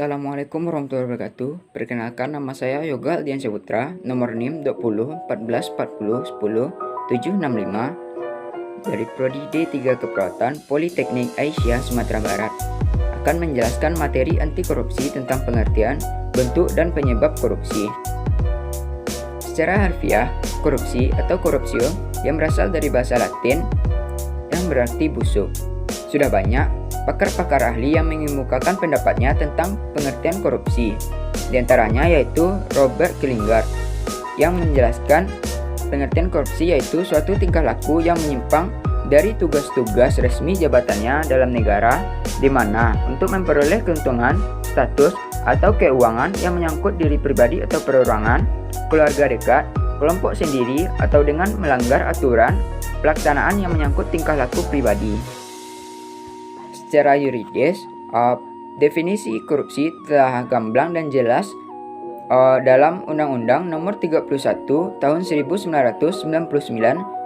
Assalamualaikum warahmatullahi wabarakatuh. Perkenalkan, nama saya Yoga Aldiansyah Putra, nomor NIM 20 14 40 10 765 dari Prodi D3 Keperawatan Politeknik Aisyah Sumatera Barat. Akan menjelaskan materi anti korupsi tentang pengertian, bentuk, dan penyebab korupsi. Secara harfiah, korupsi atau corruptio yang berasal dari bahasa Latin yang berarti busuk. Sudah banyak pakar-pakar ahli yang mengemukakan pendapatnya tentang pengertian korupsi. Di antaranya yaitu Robert Killinger yang menjelaskan pengertian korupsi yaitu suatu tingkah laku yang menyimpang dari tugas-tugas resmi jabatannya dalam negara, di mana untuk memperoleh keuntungan, status, atau keuangan yang menyangkut diri pribadi atau perorangan, keluarga dekat, kelompok sendiri, atau dengan melanggar aturan pelaksanaan yang menyangkut tingkah laku pribadi. Secara yuridis, definisi korupsi telah gamblang dan jelas dalam Undang-Undang Nomor 31 Tahun 1999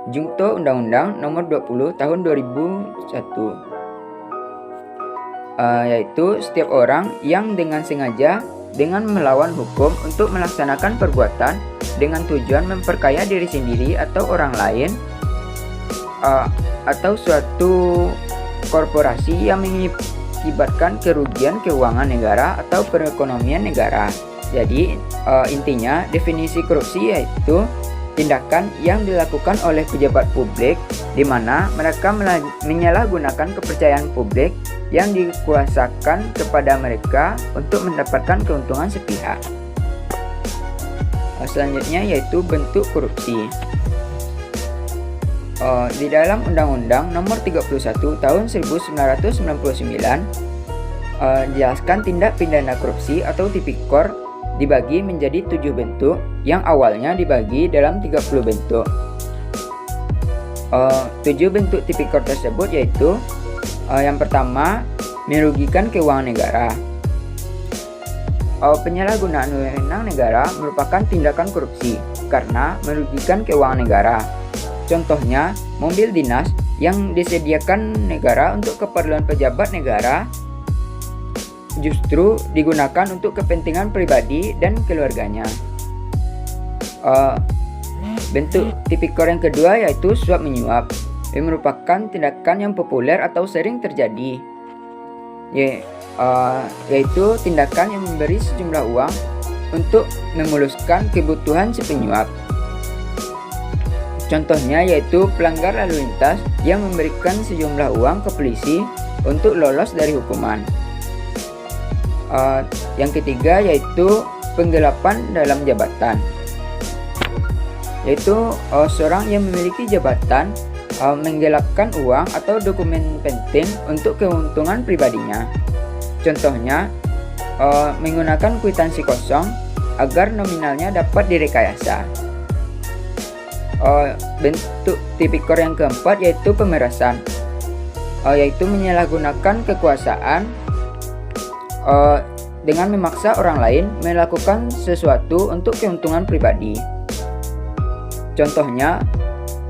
Junto Undang-Undang Nomor 20 Tahun 2001, yaitu setiap orang yang dengan sengaja dengan melawan hukum untuk melaksanakan perbuatan dengan tujuan memperkaya diri sendiri atau orang lain, atau suatu korporasi yang mengakibatkan kerugian keuangan negara atau perekonomian negara. Jadi intinya definisi korupsi yaitu tindakan yang dilakukan oleh pejabat publik di mana mereka menyalahgunakan kepercayaan publik yang dikuasakan kepada mereka untuk mendapatkan keuntungan sepihak. Selanjutnya yaitu bentuk korupsi. Di dalam Undang-Undang Nomor 31 Tahun 1999 dijelaskan tindak pidana korupsi atau tipikor dibagi menjadi 7 bentuk yang awalnya dibagi dalam 30 bentuk. 7 bentuk tipikor tersebut yaitu yang pertama, merugikan keuangan negara. Penyalahgunaan wewenang negara merupakan tindakan korupsi karena merugikan keuangan negara. Contohnya, mobil dinas yang disediakan negara untuk keperluan pejabat negara justru digunakan untuk kepentingan pribadi dan keluarganya. Bentuk tipikor yang kedua yaitu suap menyuap, yang merupakan tindakan yang populer atau sering terjadi, yaitu tindakan yang memberi sejumlah uang untuk memuluskan kebutuhan si penyuap. Contohnya yaitu pelanggar lalu lintas yang memberikan sejumlah uang ke polisi untuk lolos dari hukuman. Yang ketiga yaitu penggelapan dalam jabatan, yaitu seorang yang memiliki jabatan menggelapkan uang atau dokumen penting untuk keuntungan pribadinya. Contohnya menggunakan kwitansi kosong agar nominalnya dapat direkayasa. Bentuk tipikor yang keempat yaitu pemerasan, yaitu menyalahgunakan kekuasaan dengan memaksa orang lain melakukan sesuatu untuk keuntungan pribadi. Contohnya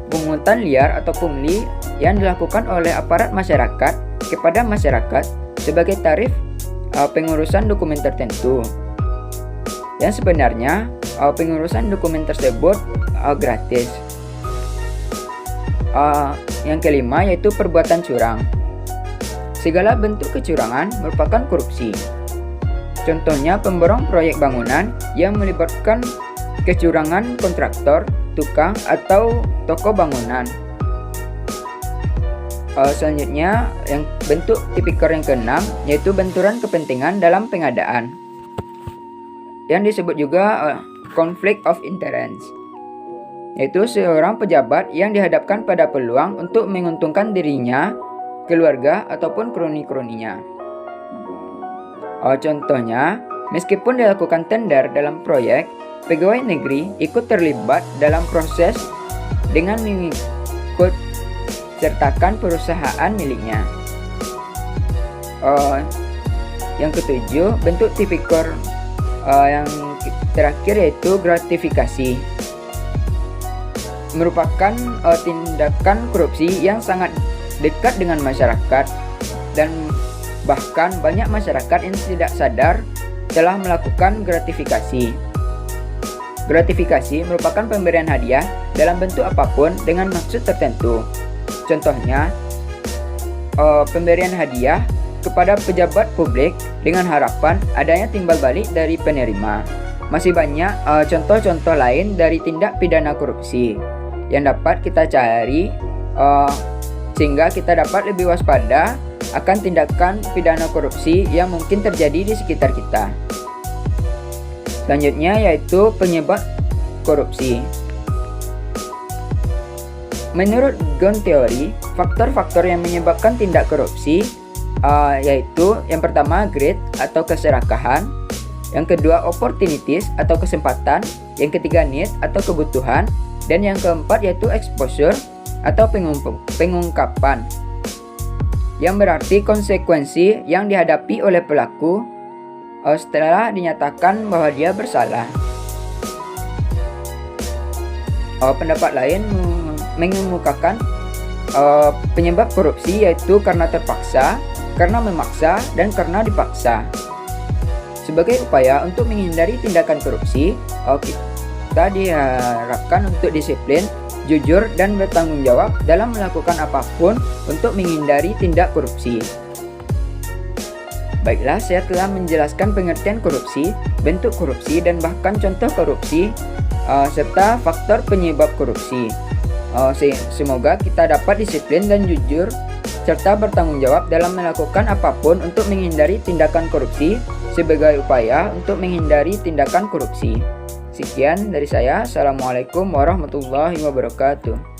pungutan liar atau pungli yang dilakukan oleh aparat masyarakat kepada masyarakat sebagai tarif pengurusan dokumen tertentu, yang sebenarnya pengurusan dokumen tersebut gratis. Yang kelima yaitu perbuatan curang. Segala bentuk kecurangan merupakan korupsi. Contohnya pemborong proyek bangunan yang melibatkan kecurangan kontraktor, tukang, atau toko bangunan. Selanjutnya yang bentuk tipikor yang keenam yaitu benturan kepentingan dalam pengadaan, yang disebut juga conflict of interest, yaitu seorang pejabat yang dihadapkan pada peluang untuk menguntungkan dirinya, keluarga, ataupun kroni-kroninya. Contohnya, meskipun dilakukan tender dalam proyek, pegawai negeri ikut terlibat dalam proses dengan mengikut sertakan perusahaan miliknya. Yang ketujuh, bentuk tipikor yang terakhir yaitu gratifikasi, merupakan tindakan korupsi yang sangat dekat dengan masyarakat dan Bahkan banyak masyarakat yang tidak sadar telah melakukan gratifikasi. Gratifikasi merupakan pemberian hadiah dalam bentuk apapun dengan maksud tertentu. Contohnya, pemberian hadiah kepada pejabat publik dengan harapan adanya timbal balik dari penerima. Masih banyak contoh-contoh lain dari tindak pidana korupsi yang dapat kita cari sehingga kita dapat lebih waspada akan tindakan pidana korupsi yang mungkin terjadi di sekitar kita. Selanjutnya yaitu penyebab korupsi. Menurut Gunn Theory, faktor-faktor yang menyebabkan tindak korupsi yaitu yang pertama greed atau keserakahan, yang kedua opportunities atau kesempatan, yang ketiga need atau kebutuhan, dan yang keempat yaitu exposure atau pengungkapan, yang berarti konsekuensi yang dihadapi oleh pelaku setelah dinyatakan bahwa dia bersalah. Pendapat lain mengemukakan penyebab korupsi yaitu karena terpaksa, karena memaksa, dan karena dipaksa. Sebagai upaya untuk menghindari tindakan korupsi, kita diharapkan untuk disiplin, jujur, dan bertanggung jawab dalam melakukan apapun untuk menghindari tindak korupsi. Baiklah, saya telah menjelaskan pengertian korupsi, bentuk korupsi, dan bahkan contoh korupsi, serta faktor penyebab korupsi. Semoga kita dapat disiplin dan jujur, serta bertanggung jawab dalam melakukan apapun untuk menghindari tindakan korupsi sebagai upaya untuk menghindari tindakan korupsi. Sekian dari saya. Assalamualaikum warahmatullahi wabarakatuh.